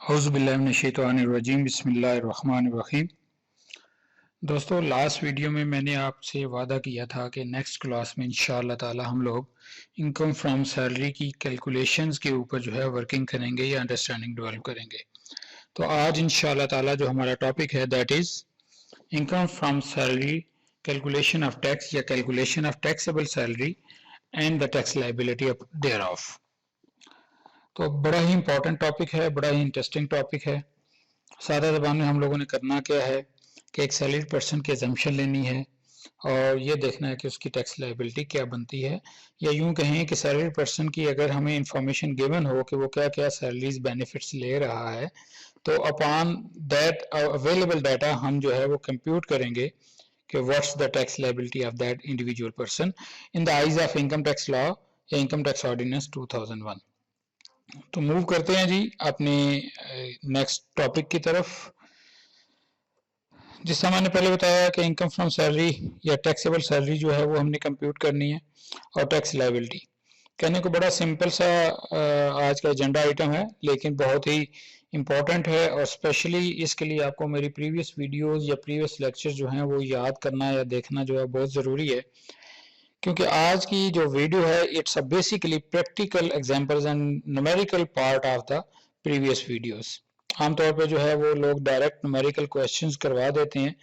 औज़ुबिल्लाहिमिनश्शैतानिर्रजीम बिस्मिल्लाहिर्रहमानिर्रहीम। दोस्तों, last video में मैंने आपसे वादा किया था कि नेक्स्ट क्लास में इंशाअल्लाह ताला हम लोग इनकम फ्रॉम सैलरी की कैलकुलेशंस के ऊपर जो है वर्किंग करेंगे या अंडरस्टैंडिंग डेवलप करेंगे। तो आज इंशाअल्लाह ताला जो हमारा टॉपिक है that is income from salary, calculation of tax या calculation of taxable salary and the tax liability of thereof. तो बड़ा ही इंपॉर्टेंट टॉपिक है, बड़ा ही इंटरेस्टिंग टॉपिक है। सादा ज़बान में हम लोगों ने करना क्या है कि एक सैलरीड पर्सन की एजम्पशन लेनी है और ये देखना है कि उसकी टैक्स लायबिलिटी क्या बनती है, या यूं कहें कि सैलरीड पर्सन की अगर हमें इंफॉर्मेशन गिवन हो कि वो क्या क्या सैलरीज बेनिफिट्स ले रहा है, तो अपॉन दैट अवेलेबल डाटा हम जो है वो कंप्यूट करेंगे कि what's the tax liability of that individual person in the eyes of income tax law या इनकम टैक्स ऑर्डिनेंस 2001। तो मूव करते हैं जी अपने नेक्स्ट टॉपिक की तरफ। जिससे मैंने पहले बताया कि इनकम फ्रॉम सैलरी या टैक्सेबल सैलरी जो है वो हमने कंप्यूट करनी है, और टैक्स लायबिलिटी कहने को बड़ा सिंपल सा आज का एजेंडा आइटम है, लेकिन बहुत ही इम्पोर्टेंट है, और स्पेशली इसके लिए आपको मेरी प्रीवियस वीडियोस या प्रीवियस लेक्चर्स जो हैं वो याद करना या देखना जो है बहुत ज़रूरी है, क्योंकि आज की जो वीडियो है it's a basically practical examples and numerical part of the previous videos. आमतौर पे जो है वो लोग डायरेक्ट न्यूमेरिकल क्वेश्चंस करवा देते हैं,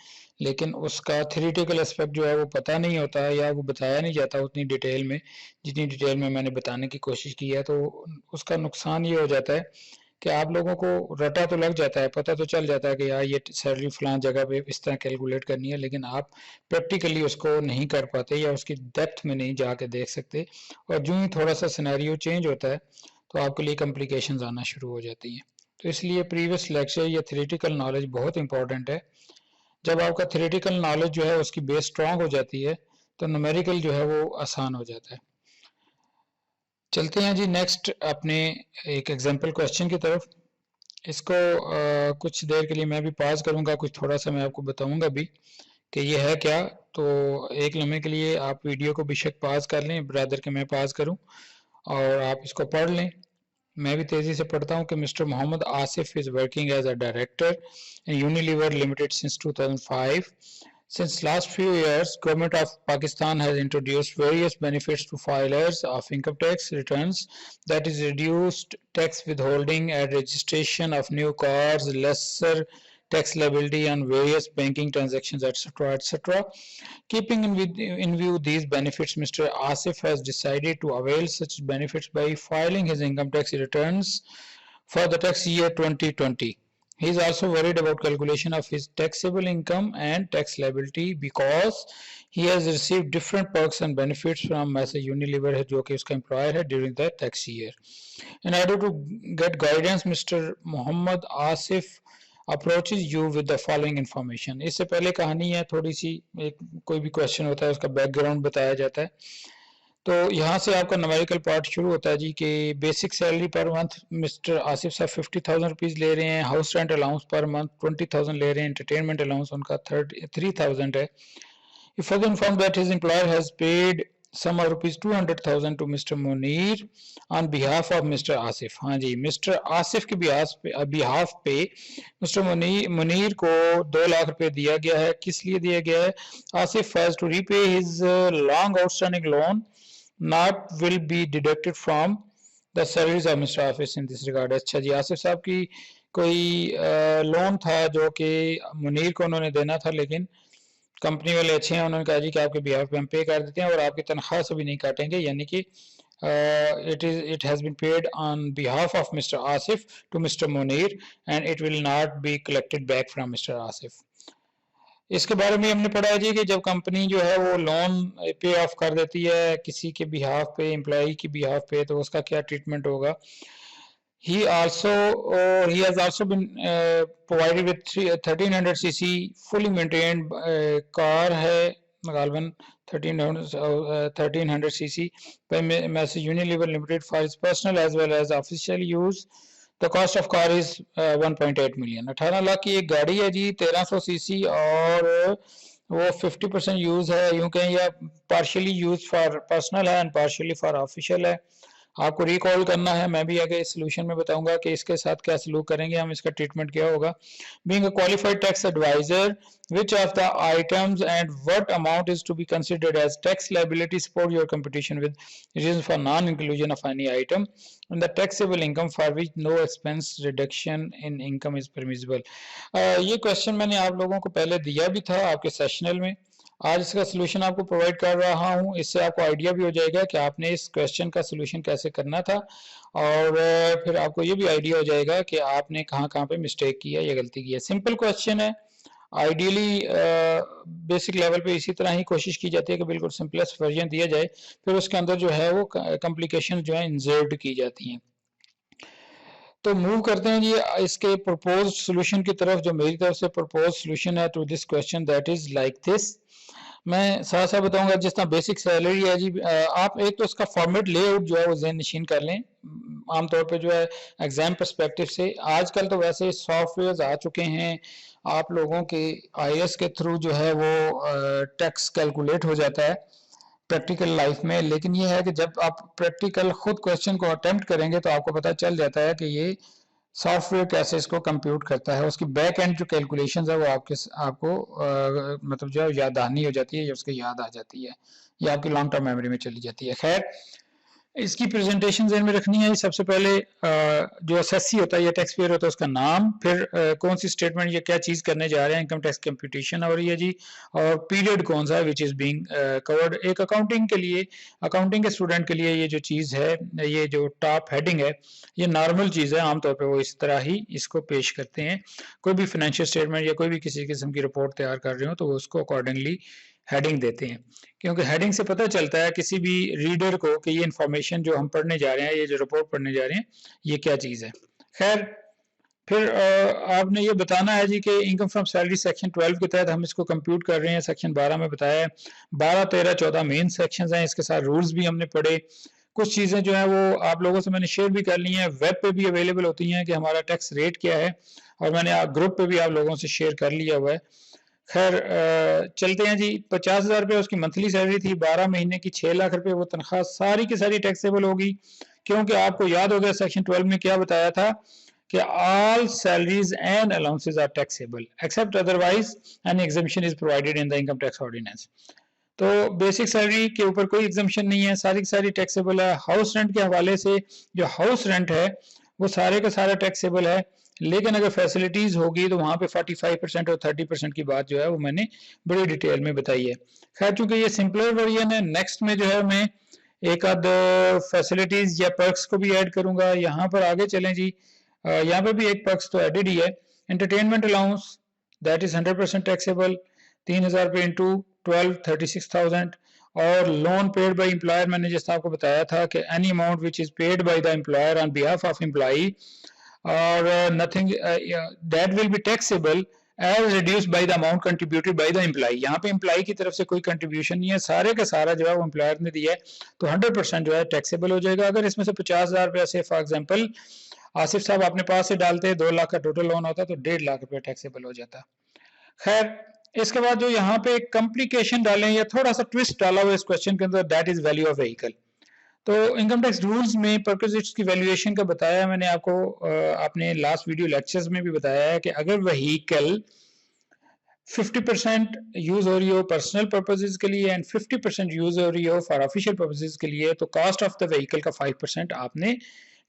लेकिन उसका थ्योरेटिकल एस्पेक्ट जो है वो पता नहीं होता या वो बताया नहीं जाता उतनी डिटेल में जितनी डिटेल में मैंने बताने की कोशिश की है। तो उसका नुकसान ये हो जाता है कि आप लोगों को रटा तो लग जाता है, पता तो चल जाता है कि यार ये सैलरी फलां जगह पे इस तरह कैलकुलेट करनी है, लेकिन आप प्रैक्टिकली उसको नहीं कर पाते या उसकी डेप्थ में नहीं जाके देख सकते, और जो ही थोड़ा सा सिनेरियो चेंज होता है तो आपके लिए कॉम्प्लिकेशंस आना शुरू हो जाती हैं। तो इसलिए प्रीवियस लेक्चर या थ्योरेटिकल नॉलेज बहुत इंपॉर्टेंट है। जब आपका थ्योरेटिकल नॉलेज जो है उसकी बेस स्ट्रांग हो जाती है तो न्यूमेरिकल जो है वो आसान हो जाता है। चलते हैं जी नेक्स्ट अपने एक एग्जाम्पल क्वेश्चन की तरफ। इसको कुछ देर के लिए मैं भी पॉज करूंगा, कुछ थोड़ा सा मैं आपको बताऊंगा भी कि ये है क्या। तो एक लम्हे के लिए आप वीडियो को बेशक पॉज कर लें, ब्रदर के मैं पॉज करूं, और आप इसको पढ़ लें। मैं भी तेजी से पढ़ता हूं कि mister Mohammad Asif is working as a director in Unilever limited since 2005. Since last few years, Government of Pakistan has introduced various benefits to filers of income tax returns, that is reduced tax withholding at registration of new cars, lesser tax liability on various banking transactions, etc., etc. Keeping in view these benefits, Mr. Asif has decided to avail such benefits by filing his income tax returns for the tax year 2020. He is also worried about calculation of his taxable income and tax liability because he has received different perks and benefits from ऐसे Unilever है जो कि उसका employer है during the tax year. In order to get guidance, Mr. Muhammad Asif approaches you with the following information. इससे पहले कहानी है थोड़ी सी, एक कोई भी क्वेश्चन होता है उसका बैकग्राउंड बताया जाता है। तो यहाँ से आपका न्यूमेरिकल पार्ट शुरू होता है जी कि basic salary per month mister Asif साहब 50,000 रुपीज़ ले रहे हैं, house rent allowance per month 20,000 ले रहे हैं, एंटरटेनमेंट अलाउंस उनका 3,000 है। He further informed that his employer has paid sum of rupees 200,000 to Mr. Munir on behalf of Mr. Asif. हाँ जी, मिस्टर आसिफ के बिहाफ पे मिस्टर मुनीर को 2 लाख रुपए दिया गया है। किस लिए दिया गया है? Asif has to repay his long outstanding loan, not will be deducted from the salaries of mister Asif in this regard. अच्छा जी, आसिफ साहब की कोई लोन था जो कि मुनीर को उन्होंने देना था, लेकिन कंपनी वाले अच्छे हैं, उन्होंने कहा जी कि आपके बिहाफ पे हम पे कर देते हैं और आपकी तनख्वाह से भी नहीं काटेंगे, यानी कि it has been paid on behalf of Mr. Asif to Mr. Munir and it will not be collected back from Mr. Asif. इसके बारे में हमने पढ़ा है जी कि जब कंपनी जो है वो लोन पे ऑफ कर देती है किसी के बिहाफ पे, एम्प्लॉई की बिहाफ पे, तो उसका क्या ट्रीटमेंट होगा। he has also been provided with 1300 cc fully maintained car है गालबन 1300 cc by Massey Unilever Limited for his personal as well as official use. The cost of car is 1.8 million. 18 lakh की एक गाड़ी है जी, 1300 सीसी और वो 50% use है, यूं कहें, या पार्शियली यूज फॉर पर्सनल है एंड पार्शियली फॉर ऑफिशियल है। आपको रिकॉल करना है, मैं भी आगे सोल्यूशन में बताऊंगा कि इसके साथ क्या सलूक करेंगे हम, इसका ट्रीटमेंट क्या होगा। Being a qualified tax advisor, which of the items and what amount is to be considered as tax liability, support your competition with reasons for non-inclusion of any item and the taxable income for which no expense reduction in income is permissible। ये question मैंने आप लोगों को पहले दिया भी था आपके सेशनल में, आज इसका सोल्यूशन आपको प्रोवाइड कर रहा हूं, इससे आपको आइडिया भी हो जाएगा कि आपने इस क्वेश्चन का सोल्यूशन कैसे करना था और फिर आपको ये भी आइडिया हो जाएगा कि आपने कहाँ पे मिस्टेक किया या गलती की है। सिंपल क्वेश्चन है, आइडियली बेसिक लेवल पे इसी तरह ही कोशिश की जाती है कि बिल्कुल सिंपलेस्ट वर्जन दिया जाए, फिर उसके अंदर जो है वो कॉम्प्लिकेशन जो है इंसर्ट की जाती हैं। तो मूव करते हैं जी इसके प्रपोज्ड सॉल्यूशन की तरफ, जो मेरी तरफ से प्रपोज्ड सॉल्यूशन है to this question, that is like this. मैं साथ साथ बताऊंगा जिस तरह बेसिक सैलरी है जी, आप एक तो उसका फॉर्मेट लेआउट जो है वो ज़हन नशीन कर लें। आमतौर पे जो है एग्जाम पर्सपेक्टिव से आजकल तो वैसे सॉफ्टवेयर आ चुके हैं, आप लोगों के आईएएस के थ्रू जो है वो टैक्स कैलकुलेट हो जाता है प्रैक्टिकल लाइफ में, लेकिन ये है कि जब आप प्रैक्टिकल खुद क्वेश्चन को अटेम्प्ट करेंगे तो आपको पता चल जाता है कि ये सॉफ्टवेयर कैसे इसको कंप्यूट करता है, उसकी बैक एंड जो कैलकुलेशंस है वो आपको मतलब जो है याद दहानी हो जाती है या उसकी याद आ जाती है या आपकी लॉन्ग टर्म मेमोरी में चली जाती है। खैर, इसकी प्रेजेंटेशन ज़हन में रखनी है। सबसे पहले जो असेसी होता है या टैक्स पेयर होता है उसका नाम, फिर कौन सी स्टेटमेंट या क्या चीज़ करने जा रहे हैं, इनकम टैक्स कंप्यूटेशन हो रही है जी, और पीरियड कौन सा है विच इज़ बीइंग कवर्ड। एक अकाउंटिंग के लिए, अकाउंटिंग के स्टूडेंट के लिए ये जो चीज़ है, ये जो टॉप हेडिंग है, ये नॉर्मल चीज़ है, आमतौर पर वो इस तरह ही इसको पेश करते हैं। कोई भी फाइनेंशियल स्टेटमेंट या कोई भी किसी किस्म की रिपोर्ट तैयार कर रहे हो तो वो उसको अकॉर्डिंगली हेडिंग देते हैं, क्योंकि हेडिंग से पता चलता है किसी भी रीडर को कि ये इन्फॉर्मेशन जो हम पढ़ने जा रहे हैं, ये जो रिपोर्ट पढ़ने जा रहे हैं, ये क्या चीज़ है। खैर, फिर आपने ये बताना है जी कि इनकम फ्रॉम सैलरी सेक्शन 12 के तहत हम इसको कंप्यूट कर रहे हैं। सेक्शन 12 में बताया है, 12, 13, 14 मेन सेक्शंस हैं, इसके साथ रूल्स भी हमने पढ़े। कुछ चीज़ें जो है वो आप लोगों से मैंने शेयर भी कर ली हैं, वेब पे भी अवेलेबल होती हैं कि हमारा टैक्स रेट क्या है, और मैंने ग्रुप पे भी आप लोगों से शेयर कर लिया हुआ है। खैर, चलते हैं जी। 50,000 रुपये उसकी मंथली सैलरी थी, 12 महीने की 6 लाख रुपए वो तनख्वाह सारी की सारी टैक्सेबल होगी, क्योंकि आपको याद हो गया सेक्शन 12 में क्या बताया था कि all salaries and allowances are taxable except otherwise an exemption is provided in the income tax ordinance. तो बेसिक सैलरी के ऊपर कोई एग्जम्पशन नहीं है, सारी की सारी टैक्सेबल है। हाउस रेंट के हवाले से जो हाउस रेंट है वो सारे का सारा टैक्सेबल है, लेकिन अगर फैसिलिटीज होगी तो वहां पे 45% और 30% की बात जो है वो मैंने बड़ी डिटेल में बताई है। खैर, चूंकि ये सिंपलर वर्जन है, नेक्स्ट में जो है मैं एक आध फैसिलिटीज या पर्क्स को भी ऐड करूंगा। यहाँ पर आगे चलें जी, यहाँ पे भी एक पर्क्स तो एडेड ही है, entertainment allowance, that is 100% taxable, 3,000 रुपये इंटू 12, 36,000। और लोन पेड बाय एम्प्लॉयर, मैंने जैसा आपको बताया था कि any amount which is paid by the employer on behalf of employee or nothing that will be taxable as reduced by the amount contributed by the employee। यहाँ पे employee की तरफ से कोई कंट्रीब्यूशन नहीं है, सारे का सारा जो है वो एम्प्लॉयर ने दिया है, तो 100% जो है टैक्सेबल हो जाएगा। अगर इसमें से 50,000 रुपया से फॉर एग्जांपल आसिफ साहब अपने पास से डालते, 2 लाख का टोटल लोन होता तो 1.5 लाख रुपया टैक्सेबल हो जाता। खैर, इसके बाद जो यहाँ पे कॉम्प्लिकेशन डालें या थोड़ा सा ट्विस्ट डाला हुआ इस क्वेश्चन के अंदर, that is value of vehicle. तो इनकम टैक्स रूल्स में परक्विजिट्स की वैल्यूएशन का बताया मैंने आपको, आपने लास्ट वीडियो लेक्चर्स में भी बताया है कि अगर व्हीकल 50% यूज हो रही हो पर्सनल पर्पसेस के लिए एंड 50% यूज हो रही हो फॉर ऑफिशियल पर्पसेस के लिए, तो कॉस्ट ऑफ द व्हीकल का 5% आपने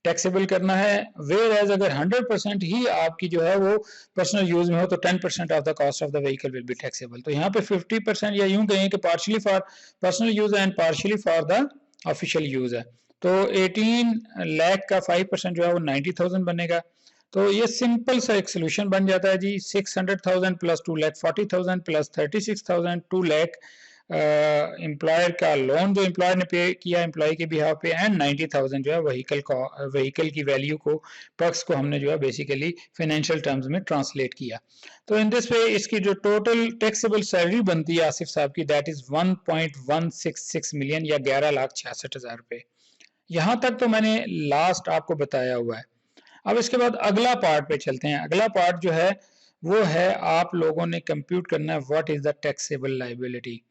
टैक्सेबल करना है। वेयर एज अगर 100% ही आपकी जो है वो पर्सनल यूज में हो तो 10% of the cost of the vehicle will be taxable. तो यहाँ पे 50% या यूं कहें कि partially for personal use and partially for the official use है, तो 18 लाख का 5% जो है वो 90,000 बनेगा। तो ये सिंपल सा एक सोल्यूशन बन जाता है जी। 600,000 प्लस 2,40,000 प्लस 36,000, 2 लाख एम्प्लॉयर का लोन जो एम्प्लॉयर ने पे किया एम्प्लॉय के बिहाफ पे, एंड 90,000 जो है व्हीकल की वैल्यू को, पर्क्स को हमने जो है बेसिकली फाइनेंशियल टर्म्स में ट्रांसलेट किया। तो इन दिस वे इसकी जो टोटल टैक्सेबल सैलरी बनती है आसिफ साहब की, दैट इज 1.166 मिलियन या 11,66,000 रुपए। यहां तक तो मैंने लास्ट आपको बताया हुआ है। अब इसके बाद अगला पार्ट पे चलते हैं। अगला पार्ट जो है वो है आप लोगों ने कंप्यूट करना है what is the taxable liability.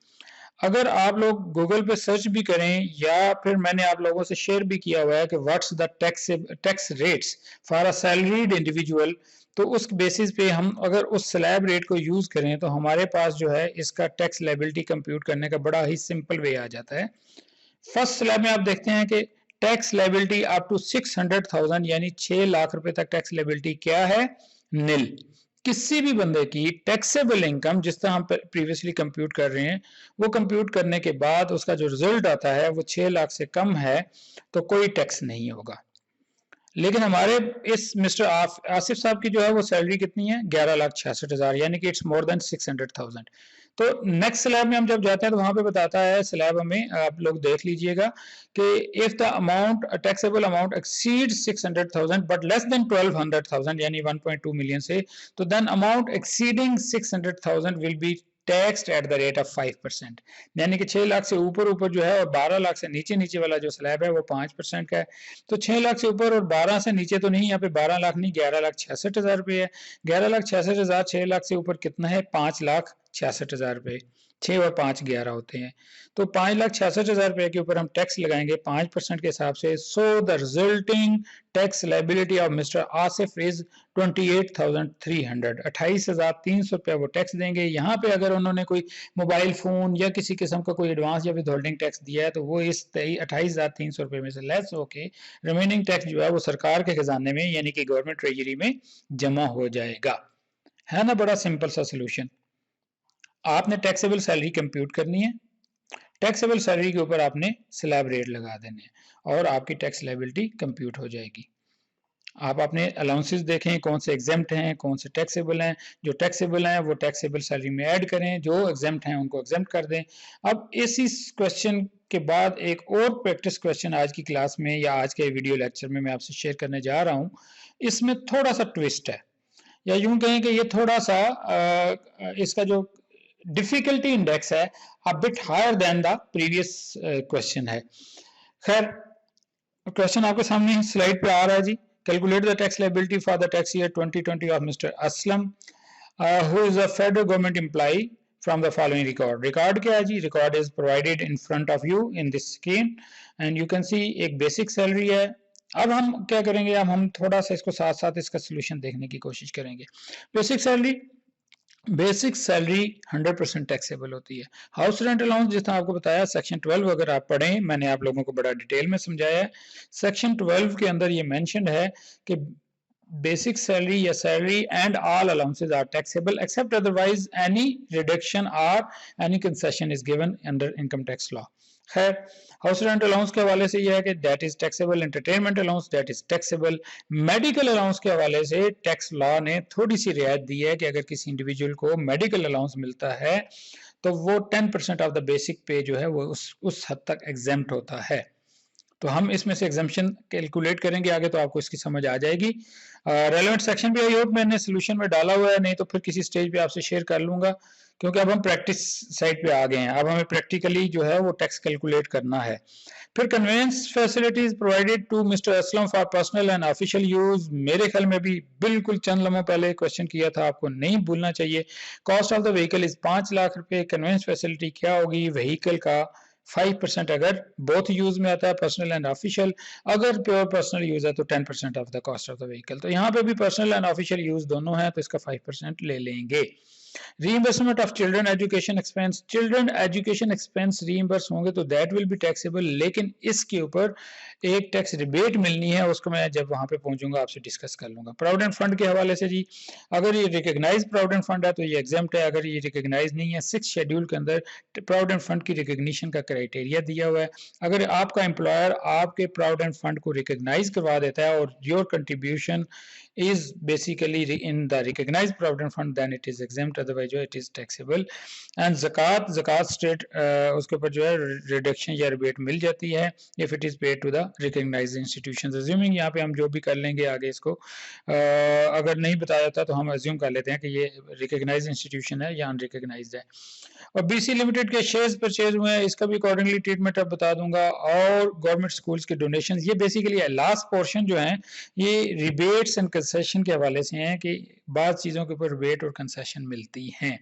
अगर आप लोग गूगल पे सर्च भी करें या फिर मैंने आप लोगों से शेयर भी किया हुआ है कि what's the tax rates for a salaried individual, तो उस बेसिस पे हम अगर उस स्लैब रेट को यूज करें तो हमारे पास जो है इसका टैक्स लायबिलिटी कंप्यूट करने का बड़ा ही सिंपल वे आ जाता है। फर्स्ट स्लैब में आप देखते हैं कि टैक्स लायबिलिटी अप टू 600,000 यानी 6 लाख रुपए तक टैक्स लायबिलिटी क्या है, नील। किसी भी बंदे की टैक्सेबल इनकम जिस तरह हम प्रीवियसली कंप्यूट कर रहे हैं, वो कंप्यूट करने के बाद उसका जो रिजल्ट आता है वो 6 लाख से कम है तो कोई टैक्स नहीं होगा। लेकिन हमारे इस मिस्टर आसिफ साहब की जो है वो सैलरी कितनी है, 11,66,000 यानी कि इट्स मोर देन 600,000। तो नेक्स्ट स्लैब में हम जब जाते हैं तो वहां पे बताता है स्लैब हमें, आप लोग देख लीजिएगा कि if the amount taxable amount exceed 600,000 but less than 1200,000 यानी 1.2 मिलियन से, तो then amount exceeding 600,000 will be taxed at the rate of 5%। यानी कि 6 लाख से ऊपर ऊपर जो है और 12 लाख से नीचे नीचे वाला जो स्लैब है वो 5% का है। तो 6 लाख से ऊपर और 12 से नीचे तो नहीं, यहाँ पे 12 लाख नहीं 11,66,000 रुपये है। 11,66,000 6 लाख से ऊपर कितना है, 5,66,000 रुपये। 6 और 5 11 होते हैं। तो 5,66,000 रुपये के ऊपर हम टैक्स लगाएंगे 5% के हिसाब से। So the resulting tax liability of mister Asif is 28,300, 28,300 रुपया वो टैक्स देंगे। यहाँ पे अगर उन्होंने कोई मोबाइल फोन या किसी किस्म का कोई एडवांस या विदहोल्डिंग टैक्स दिया है तो वो इस 28,300 रुपये में से लेस होके रिमेनिंग टैक्स जो है वो सरकार के खजाने में यानी कि गवर्नमेंट ट्रेजरी में जमा हो जाएगा। है ना बड़ा सिंपल सा सोल्यूशन। आपने टैक्सेबल सैलरी कंप्यूट करनी है, टैक्सेबल सैलरी के ऊपर आपने स्लैब रेट लगा देने हैं और आपकी टैक्स लायबिलिटी कंप्यूट हो जाएगी। आप अपने अलाउंसेस देखें कौन से एग्जेम्प्ट हैं कौन से टैक्सेबल हैं, जो टैक्सेबल हैं वो टैक्सेबल सैलरी में ऐड करें, जो एग्जेम्प्ट हैं उनको एग्जेम्प्ट कर दें। अब इसी क्वेश्चन के बाद एक और प्रैक्टिस क्वेश्चन आज की क्लास में या आज के वीडियो लेक्चर में मैं आपसे शेयर करने जा रहा हूं। इसमें थोड़ा सा ट्विस्ट है या यूं कहें कि ये थोड़ा सा इसका जो डिफिकल्टी इंडेक्स है a bit higher than the previous question है। खैर क्वेश्चन आपके सामने स्लाइड पे आ रहा है जी। Calculate the tax liability for the tax year 2020 of mister Aslam who is a federal government employee from the following record. Record क्या है जी, record is provided in front of you in this screen and you can see एक basic salary है। अब हम क्या करेंगे, अब हम थोड़ा सा इसको साथ साथ इसका सोल्यूशन देखने की कोशिश करेंगे। बेसिक सैलरी 100% टैक्सेबल होती है। हाउस रेंट अलाउंस जिस तरह आपको बताया सेक्शन 12 अगर आप पढ़ें, मैंने आप लोगों को बड़ा डिटेल में समझाया है। सेक्शन 12 के अंदर ये मेंशन्ड है कि बेसिक सैलरी या salary and all allowances are taxable except otherwise any reduction और any concession is given under income tax law. खैर हाउस रेंट अलाउंस के हवाले से यह है कि that is taxable, entertainment allowance that is taxable. Medical allowance के हवाले से टैक्स लॉ ने थोड़ी सी रियायत दी है कि अगर किसी इंडिविजुअल को मेडिकल अलाउंस मिलता है तो वो 10% ऑफ द बेसिक पे जो है वो उस हद तक एग्जेम्प्ट होता है। तो हम इसमें से एग्जाम्पशन कैलकुलेट करेंगे आगे तो आपको इसकी समझ आ जाएगी। रेलेवेंट सेक्शन भी आई होप मैंने सोल्यूशन में डाला हुआ है, नहीं तो फिर किसी स्टेज पे आपसे शेयर कर लूंगा क्योंकि अब हम प्रैक्टिस साइड पे आ गए हैं। अब हमें प्रैक्टिकली जो है वो टैक्स कैलकुलेट करना है। फिर conveyance facilities provided to mister Aslam for personal and official use. मेरे ख्याल में भी बिल्कुल चंद लम्हों पहले क्वेश्चन किया था, आपको नहीं भूलना चाहिए। Cost of the vehicle is 5 lakh रुपए। कन्वेंस फैसिलिटी क्या होगी, व्हीकल का 5% अगर बोथ यूज में आता है पर्सनल एंड ऑफिशियल, अगर प्योर पर्सनल यूज है तो 10% of the cost of the vehicle. तो यहाँ पे भी पर्सनल एंड ऑफिशियल यूज दोनों है तो इसका 5% ले लेंगे। Reimbursement of children education expense, children education expense reimburse होंगे तो दैट विल बी टैक्सेबल, लेकिन इसके ऊपर एक टैक्स रिबेट मिलनी है, उसको मैं जब वहां पे पहुंचूंगा आपसे डिस्कस कर लूंगा। प्रोविडेंट फंड के हवाले से जी, अगर ये रिकॉग्नाइज प्रोविडेंट फंड है तो ये एग्जेम्प्ट है, अगर ये रिकॉग्नाइज नहीं है 6 शेड्यूल के अंदर प्रोविडेंट फंड की रिकॉग्निशन का क्राइटेरिया दिया हुआ है। अगर आपका एम्प्लॉयर आपके प्रोविडेंट फंड को रिकॉग्नाइज करवा देता है और your contribution is basically in the recognized provident fund, then it is exempt, otherwise जो it is taxable. And zakat state उसके ऊपर जो है reduction या rebate मिल जाती है if it is paid to the recognized institutions. Assuming यहाँ पे हम जो भी कर लेंगे आगे इसको अगर नहीं बताया जाता तो हम assume कर लेते हैं कि ये recognized institution है या unrecognized है. और BC लिमिटेड के शेयर्स परचेज हुए हैं, इसका भी अकॉर्डिंगली ट्रीटमेंट अब बता दूंगा. और गवर्नमेंट स्कूल्स के डोनेशन, ये बेसिकली लास्ट पोर्शन जो है ये रिबेट्स एंड कंसेशन के हवाले से हैं कि बाद चीज़ों के ऊपर रिबेट और कंसेशन मिलती हैं.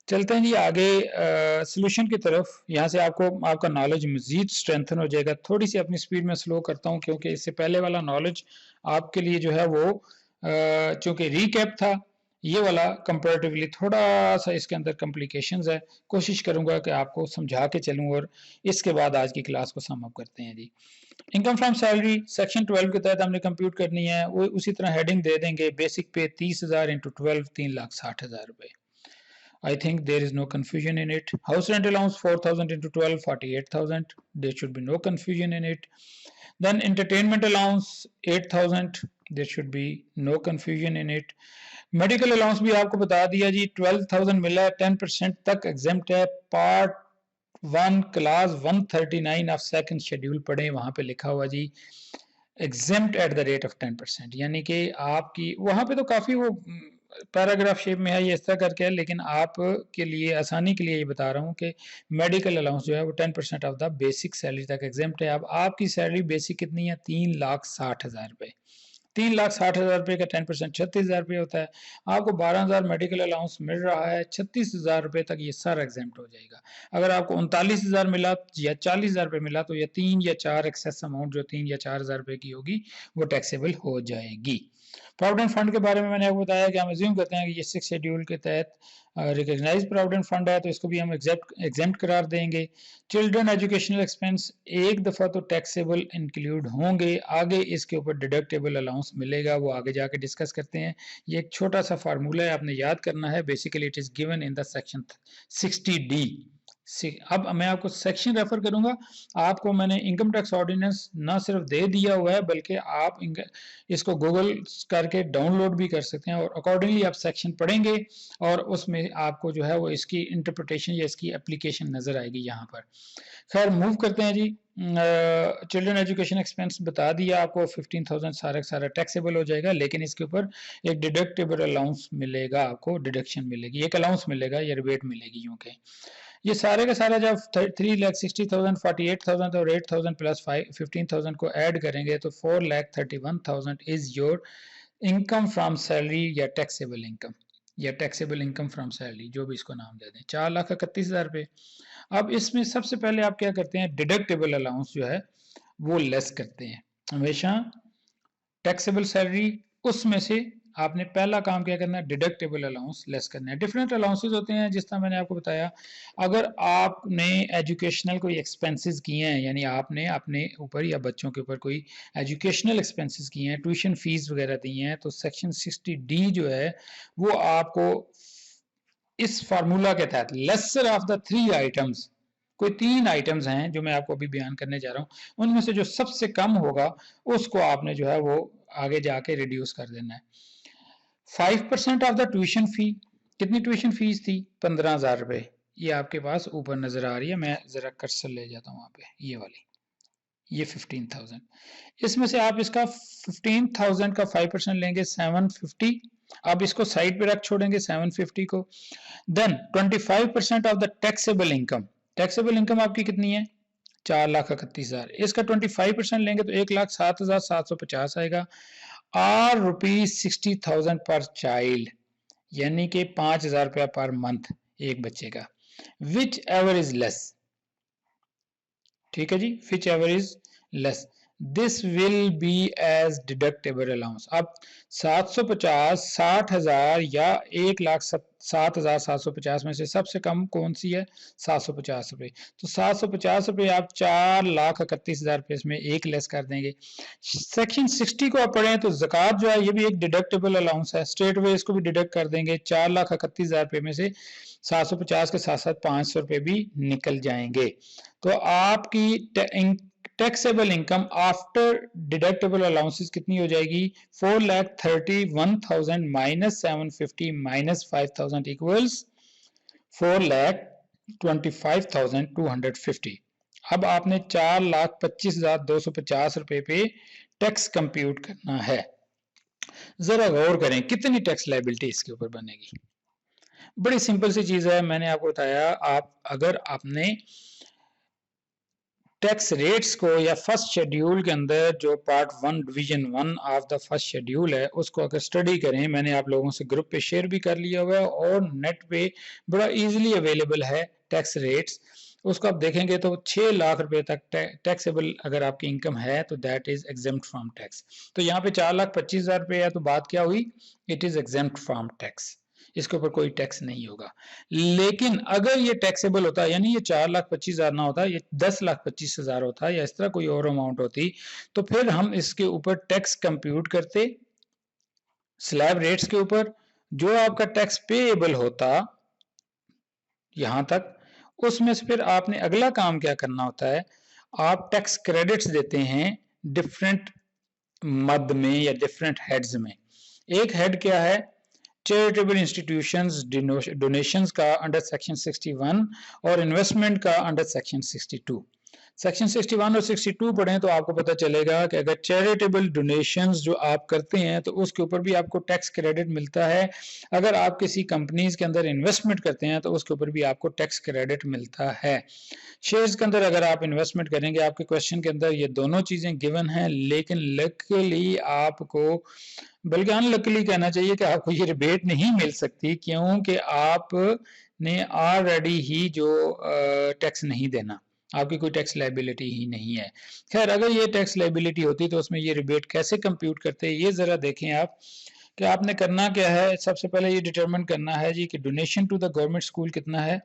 चलते हैं जी आगे सोल्यूशन की तरफ. यहाँ से आपका नॉलेज मजीद स्ट्रेंथन हो जाएगा. थोड़ी सी अपनी स्पीड में स्लो करता हूँ क्योंकि इससे पहले वाला नॉलेज आपके लिए जो है वो चूँकि रीकैप था, ये वाला कंपैरेटिवली थोड़ा सा इसके अंदर कॉम्प्लिकेशंस है. कोशिश करूंगा कि आपको समझा के चलूं और इसके बाद आज की क्लास को सम अप करते हैं जी. इनकम फ्रॉम सैलरी सेक्शन 12 के तहत हमने कंप्यूट करनी है. वो उसी तरह हेडिंग दे देंगे बेसिक पे 30,000 इंटू 12 3,60,000 रुपए. I think there is no confusion in it. House rent allowance 4,000 into 12 48,000. There should be no confusion in it. Then entertainment allowance 8,000. There should be no confusion in it. Medical allowance भी आपको बता दिया जी 12,000 मिला है, 10% तक exempt है. Part 1 class 139 of second schedule पढ़े, वहां पे लिखा हुआ जी exempt at the rate of 10%. यानी कि आपकी वहां पे तो काफी वो पैराग्राफ शेप में है, ये इस तरह करके है, लेकिन आप के लिए आसानी के लिए ये बता रहा हूँ कि मेडिकल अलाउंस जो है वो 10% ऑफ द बेसिक सैलरी तक एग्जेम्प्ट है. अब आपकी सैलरी बेसिक कितनी है? 3,60,000 रुपए. 3,60,000 रुपए का 10% 36,000 रुपये होता है. आपको 12,000 मेडिकल अलाउंस मिल रहा है, 36,000 रुपए तक ये सारा एग्जेम्प्ट हो जाएगा. अगर आपको 39,000 मिला या 40,000 रुपए मिला तो ये 3 या 4 एक्सेस अमाउंट जो 3 या 4,000 रुपए की होगी वो टैक्सेबल हो जाएगी. प्रोविडेंट फंड के बारे में मैंने आपको बताया कि हम अज्यूम करते हैं कि ये 6 शेड्यूल के तहत रिकॉग्नाइज्ड प्रोविडेंट फंड है तो इसको भी हम एग्जेम्प्ट करार देंगे. चिल्ड्रन एजुकेशनल एक्सपेंस एक दफ़ा तो टैक्सेबल इंक्लूड होंगे, आगे इसके ऊपर डिडक्टेबल अलाउंस मिलेगा, वो आगे जाके डिस्कस करते हैं. ये एक छोटा सा फार्मूला है, आपने याद करना है. Basically it is given in the section 60D. अब मैं आपको सेक्शन रेफर करूंगा. आपको मैंने इनकम टैक्स ऑर्डिनेंस ना सिर्फ दे दिया हुआ है बल्कि आप इसको गूगल करके डाउनलोड भी कर सकते हैं और अकॉर्डिंगली आप सेक्शन पढ़ेंगे और उसमें आपको जो है वो इसकी इंटरप्रिटेशन या इसकी एप्लीकेशन नजर आएगी यहाँ पर. खैर मूव करते हैं जी. चिल्ड्रन एजुकेशन एक्सपेंस बता दिया आपको 15,000 सारा टैक्सेबल हो जाएगा, लेकिन इसके ऊपर एक डिडक्टेबल अलाउंस मिलेगा, आपको डिडक्शन मिलेगी, एक अलाउंस मिलेगा या रिबेट मिलेगी. यूं के ये सारे का सारा जब 3,60,000 48,000 और 8,000 प्लस 15,000 को ऐड करेंगे तो 4,31,000 is your income from salary या टैक्सेबल इनकम फ्रॉम सैलरी, जो भी इसको नाम दे दें. 4,31,000 रुपये. अब इसमें सबसे पहले आप क्या करते हैं? डिडक्टेबल अलाउंस जो है वो लेस करते हैं. हमेशा टैक्सेबल सैलरी उसमें से आपने पहला काम क्या करना है? डिडक्टेबल अलाउंस लेस करना है. डिफरेंट अलाउंसेस होते हैं, जिस तरह मैंने आपको बताया. अगर आपने एजुकेशनल कोई एक्सपेंसेस किए हैं, यानी आपने अपने ऊपर या बच्चों के ऊपर कोई एजुकेशनल एक्सपेंसेस किए हैं, ट्यूशन फीस वगैरह दी हैं, तो सेक्शन 60D जो है वो आपको इस फार्मूला के तहत लेसर ऑफ द 3 आइटम्स, कोई 3 आइटम्स हैं जो मैं आपको अभी बयान करने जा रहा हूँ, उनमें से जो सबसे कम होगा उसको आपने जो है वो आगे जाके रिड्यूस कर देना है. 5% ऑफ द ट्यूशन फी. कितनी ट्यूशन फीस थी? 15,000 रुपए. ये आपके पास ऊपर नजर आ रही है, मैं जरा कर्सर ले जाता हूँ वहां पे, ये वाली, ये 15,000. इसमें से आप इसका 15,000 का 5% लेंगे 750. आप इसको साइड पे रख छोड़ेंगे 750 को. Then 25% of the taxable income आपकी कितनी है? 4,31,000. इसका 25% लेंगे तो 1,07,750 आएगा. और ₹60,000 पर चाइल्ड, यानी कि 5,000 रुपया पर मंथ एक बच्चे का. Whichever is less. ठीक है जी, whichever is less this will be as deductible allowance. अब 750, 60,000 या 1,07,750 में से सबसे कम कौन सी है? 750 रुपये. तो 750 रुपये आप 4,31,000 रुपये इसमें एक लेस कर देंगे. सेक्शन 60 को आप पढ़ें तो ज़कात जो है ये भी एक डिडक्टेबल अलाउंस है. स्ट्रेट वे इसको भी डिडक्ट कर देंगे. 4,31,000 रुपये में से 750 के साथ साथ 500 रुपये भी निकल जाएंगे. तो आपकी taxable income after deductible allowances कितनी हो जाएगी? 4,31,000 माइनस 750 माइनस 5,000 इक्वल्स 4,25,250। अब आपने 4,25,250 रुपए पे टैक्स कंप्यूट करना है। जरा गौर करें कितनी टैक्स लायबिलिटी इसके ऊपर बनेगी। बड़ी सिंपल सी चीज है, मैंने आपको बताया, अगर आपने टैक्स रेट्स को या फर्स्ट शेड्यूल के अंदर जो part 1 division 1 of the first schedule है उसको अगर स्टडी करें, मैंने आप लोगों से ग्रुप पे शेयर भी कर लिया हुआ है और नेट पे बड़ा इजीली अवेलेबल है टैक्स रेट्स, उसको आप देखेंगे तो 6 लाख रुपए तक टैक्सेबल अगर आपकी इनकम है तो that is exempt from tax. तो यहाँ पे 4,25,000 रुपए है तो बात क्या हुई? It is exempt from tax, इसके ऊपर कोई टैक्स नहीं होगा। लेकिन अगर ये टैक्सेबल होता, यानी ये 4,25,000 ना होता, ये 10,25,000 होता या इस तरह कोई और अमाउंट होती, तो फिर हम इसके ऊपर टैक्स कंप्यूट करते स्लैब रेट्स के ऊपर, जो आपका टैक्स पेएबल होता यहां तक, उसमें से फिर आपने अगला काम क्या करना होता है, आप टैक्स क्रेडिट्स देते हैं डिफरेंट मद में या डिफरेंट हेड्स में। एक हेड क्या है? चैरिटेबल इंस्टीट्यूशंस डोनेशंस का अंडर सेक्शन 61 और इन्वेस्टमेंट का अंडर सेक्शन 62। सेक्शन 61 और 62 पढ़ें तो आपको पता चलेगा कि अगर चैरिटेबल डोनेशंस जो आप करते हैं तो उसके ऊपर भी आपको टैक्स क्रेडिट मिलता है। अगर आप किसी कंपनीज के अंदर इन्वेस्टमेंट करते हैं तो उसके ऊपर भी आपको टैक्स क्रेडिट मिलता है। शेयर्स के अंदर अगर आप इन्वेस्टमेंट करेंगे, आपके क्वेश्चन के अंदर ये दोनों चीजें गिवन हैं, लेकिन लकीली आपको, बल्कि अनलकीली कहना चाहिए कि आपको ये रिबेट नहीं मिल सकती, क्योंकि आपने ऑलरेडी ही जो टैक्स नहीं देना, आपकी कोई टैक्स लायबिलिटी ही नहीं है। खैर, अगर ये टैक्स लायबिलिटी होती तो उसमें ये रिबेट कैसे कंप्यूट करते, ये जरा देखें आप कि आपने करना क्या है। सबसे पहले ये डिटरमिन करना है जी कि donation to the government school कितना है?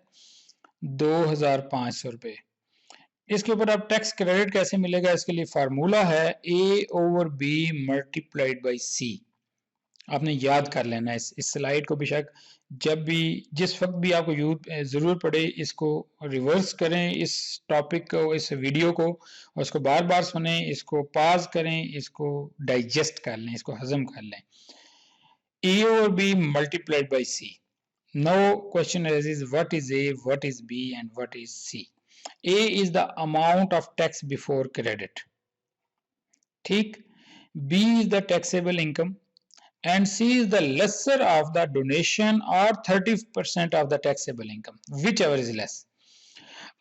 2,500 रुपए। इसके ऊपर आप टैक्स क्रेडिट कैसे मिलेगा, इसके लिए फार्मूला है A/B मल्टीप्लाइड बाई C। आपने याद कर लेना है इस स्लाइड को, बेशक जब भी जिस वक्त भी आपको जरूरत पड़े इसको रिवर्स करें, इस टॉपिक को, इस वीडियो को, और इसको बार बार सुने, इसको पॉज करें, इसको डाइजेस्ट कर लें, इसको हजम कर लें। A/B multiplied by C। Now question arises, what is A, what is B and what is C? A is the amount of tax before credit, ठीक। B is the taxable income and C is the lesser of the donation or 30% of the taxable income, whichever is less.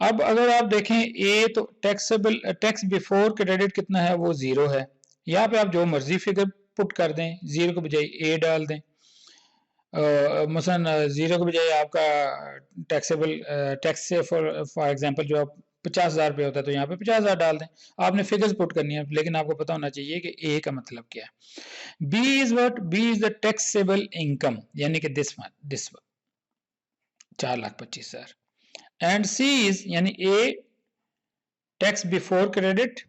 अब अगर आप देखें A तो tax before credit कितना है? वो 0 है। यहाँ पे आप जो मर्जी फिगर पुट कर दें, 0 के बजाय A डाल दें। मसलन 0 के बजाय आपका टैक्स से फॉर एग्जांपल जो आप 50,000 रुपये होता है तो यहाँ पे 50,000 डाल दें। आपने फिगर्स पुट करनी है, लेकिन आपको पता होना चाहिए कि ए का मतलब क्या है। B is what? B is the taxable income, यानी कि दिस 4,25,000 एंड सी इज, यानी ए टैक्स बिफोर क्रेडिट,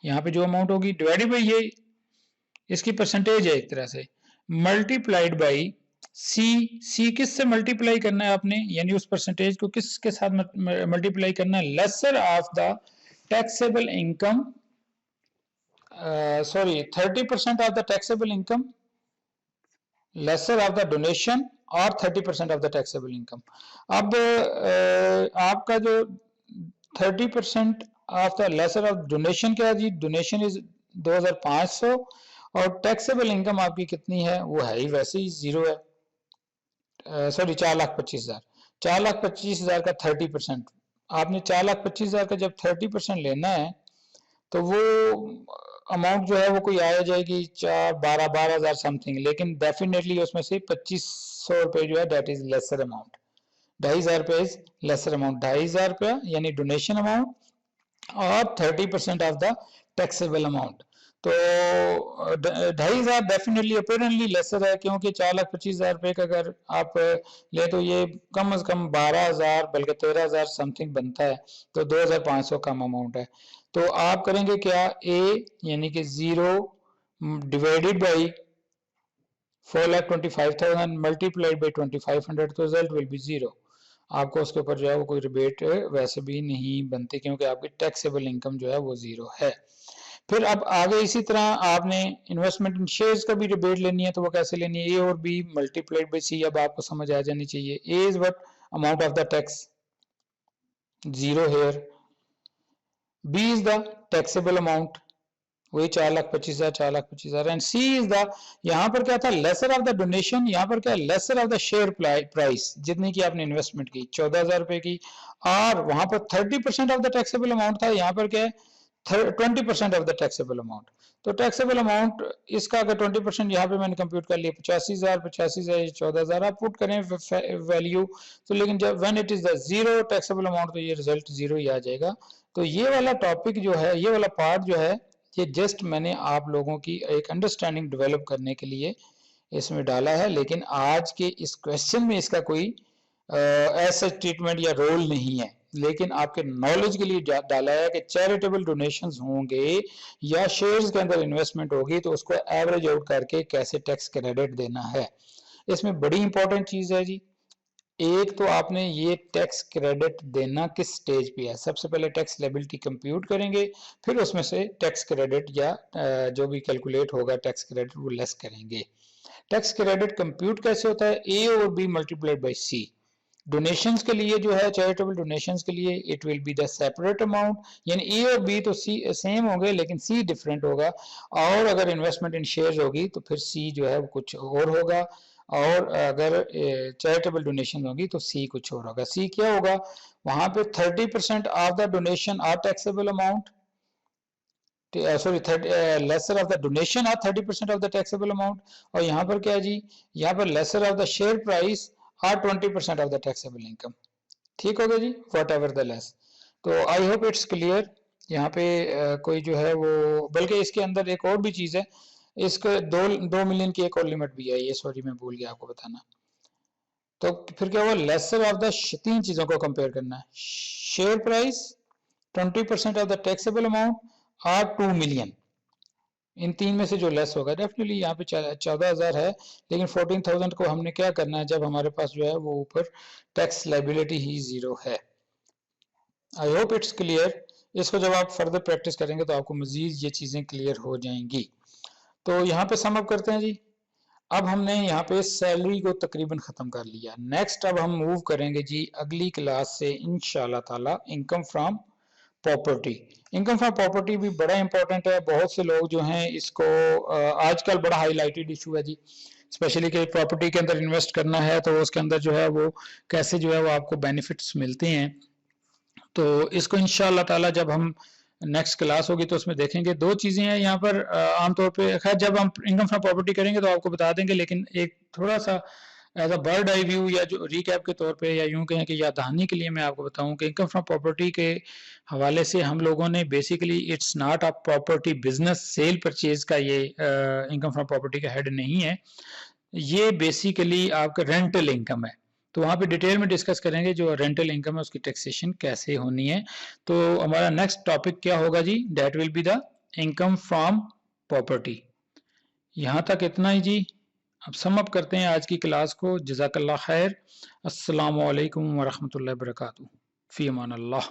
यहाँ पे जो अमाउंट होगी डिवाइडेड बाई ये इसकी परसेंटेज है एक तरह से, मल्टीप्लाइड बाई सी। सी किस से मल्टीप्लाई करना है आपने, यानी उस परसेंटेज को किसके साथ मल्टीप्लाई करना है? Lesser of the taxable income, sorry 30% of the taxable income, lesser of the donation और 30% ऑफ द टैक्सेबल इनकम। अब आपका जो 30% of the lesser of donation क्या है जी? डोनेशन इज 2,500 और टैक्सेबल इनकम आपकी कितनी है? वो है ही वैसे ही 0 है, सॉरी 4,25,000। 4,25,000 का 30%, आपने 4,25,000 का जब 30% लेना है तो वो अमाउंट जो है वो कोई आ जाएगी 12,000 समथिंग, लेकिन डेफिनेटली उसमें से 2,500 रुपये जो है दैट इज लेसर अमाउंट। 2,500 रुपये इज लेसर अमाउंट। 2,500 रुपया यानी डोनेशन अमाउंट और 30% ऑफ द टैक्सेबल अमाउंट। तो 2,500 डेफिनेटली अपेरेंटली लेसर है, क्योंकि 4,25,000 रुपये का अगर आप ले तो ये कम से कम 12,000 बल्कि 13,000 समथिंग बनता है, तो 2,500 कम अमाउंट है। तो आप करेंगे क्या? ए यानी कि 0 डिवाइडेड बाई 4,25,000 मल्टीप्लाइड बाई 2,500, तो रिजल्ट विल बी 0। आपको उसके ऊपर जो है वो कोई रिबेट वैसे भी नहीं बनती, क्योंकि आपकी टैक्सेबल इनकम जो है वो जीरो है। फिर अब आगे इसी तरह आपने इन्वेस्टमेंट इन शेयर्स का भी रिबेट लेनी है, तो वो कैसे लेनी है, ए और बी मल्टीप्लाइड बाई सी। अब आपको समझ आ जानी चाहिए। A is what amount of the tax, zero here. B is the taxable amount, वही 4,25,000 4,25,000। एंड सी इज द, यहाँ पर क्या था, लेसर ऑफ द डोनेशन, यहाँ पर क्या, lesser of the share price, जितनी की आपने इन्वेस्टमेंट की 14,000 रुपए की, और वहां पर 30% ऑफ द टैक्सेबल अमाउंट था, यहाँ पर क्या है 20% ऑफ द टैक्सेबल अमाउंट। तो टैक्सेबल अमाउंट इसका अगर 20% यहाँ पे मैंने कंप्यूट कर लिया 85,000 14,000 आप पुट करें वैल्यू, तो लेकिन जब when it is the zero taxable amount, तो ये रिजल्ट जीरो ही आ जाएगा। तो ये वाला टॉपिक जो है, ये वाला पार्ट जो है, ये जस्ट मैंने आप लोगों की एक अंडरस्टैंडिंग डेवलप करने के लिए इसमें डाला है, लेकिन आज के इस क्वेश्चन में इसका कोई ऐसा ट्रीटमेंट या रोल नहीं है, लेकिन आपके नॉलेज के लिए डाला है कि चैरिटेबल डोनेशंस होंगे या शेयर्स के अंदर इन्वेस्टमेंट होगी, तो उसको एवरेज आउट करके कैसे टैक्स क्रेडिट देना है। इसमें बड़ी इंपॉर्टेंट चीज है जी, एक तो आपने ये टैक्स क्रेडिट देना किस स्टेज पे है। सबसे पहले टैक्स लायबिलिटी कंप्यूट करेंगे, फिर उसमें से टैक्स क्रेडिट या जो भी कैलकुलेट होगा टैक्स क्रेडिट वो लेस करेंगे। टैक्स क्रेडिट कंप्यूट कैसे होता है, ए और B multiplied by C. Donations के लिए जो है, चैरिटेबल डोनेशंस के लिए it will be the separate amount, यानी ए और बी तो सी सेम होंगे लेकिन सी डिफरेंट होगा। और अगर इन्वेस्टमेंट इन शेयर्स होगी तो फिर सी जो है वो कुछ और होगा, और अगर चैरिटेबल डोनेशन होगी तो सी कुछ और होगा। सी क्या होगा, वहां पे 30% of the donation or taxable amount, sorry lesser of the donation or 30% of the taxable amount, और यहाँ पर क्या है जी, यहाँ पर lesser of the share price or 20% of the taxable income. ठीक हो गया जी, वॉट एवर द लेस। तो आई होप इट्स क्लियर। यहाँ पे कोई जो है वो, बल्कि इसके अंदर एक और भी चीज है, इसके 2 मिलियन की एक और लिमिट भी है, ये सॉरी मैं भूल गया आपको बताना। तो फिर क्या हुआ, लेसर ऑफ द, तीन चीजों को कंपेयर करना है, share price, 20% of the taxable amount और 2 मिलियन। इन तीन में से जो लेस होगा, डेफिनेटली यहाँ पे 14,000 है, लेकिन 14,000 को हमने क्या करना है, जब हमारे पास जो है वो ऊपर टैक्स लायबिलिटी ही जीरो है। I hope it's clear. इसको जब आप फर्दर प्रैक्टिस करेंगे तो आपको मजीद ये चीजें क्लियर हो जाएंगी। तो यहाँ पे सम अप करते हैं जी। अब हमने यहाँ पे सैलरी को तकरीबन खत्म कर लिया। नेक्स्ट अब हम मूव करेंगे जी अगली क्लास से इंशाल्लाह ताला income from property. Income from property भी बड़ा इंपॉर्टेंट है। बहुत से लोग जो हैं इसको आजकल बड़ा हाईलाइटेड इशू है जी, स्पेशली कि प्रॉपर्टी के अंदर इन्वेस्ट करना है तो उसके अंदर जो है वो कैसे जो है वो आपको बेनिफिट्स मिलते हैं। तो इसको इंशाल्लाह ताला जब हम नेक्स्ट क्लास होगी तो उसमें देखेंगे। दो चीजें हैं यहाँ पर आमतौर पे, खैर जब हम इनकम फ्रॉम प्रॉपर्टी करेंगे तो आपको बता देंगे, लेकिन एक थोड़ा सा as a bird eye view या जो रिकैप के तौर पे या यूं कहें कि याद दहानी के लिए मैं आपको बताऊं कि इनकम फ्रॉम प्रॉपर्टी के हवाले से हम लोगों ने basically, it's not a property business sell purchase का ये इनकम फ्रॉम प्रॉपर्टी का हेड नहीं है, ये बेसिकली आपका रेंटल इनकम है। तो वहाँ पे डिटेल में डिस्कस करेंगे जो रेंटल इनकम है उसकी टैक्सेशन कैसे होनी है। तो हमारा नेक्स्ट टॉपिक क्या होगा जी, that will be the income from property. यहाँ तक इतना ही जी। अब सम अप करते हैं आज की क्लास को। जज़ाकल्लाह खैर। अस्सलामु अलैकुम वरहमतुल्लाहि वबरकातुहू। फी अमान अल्लाह।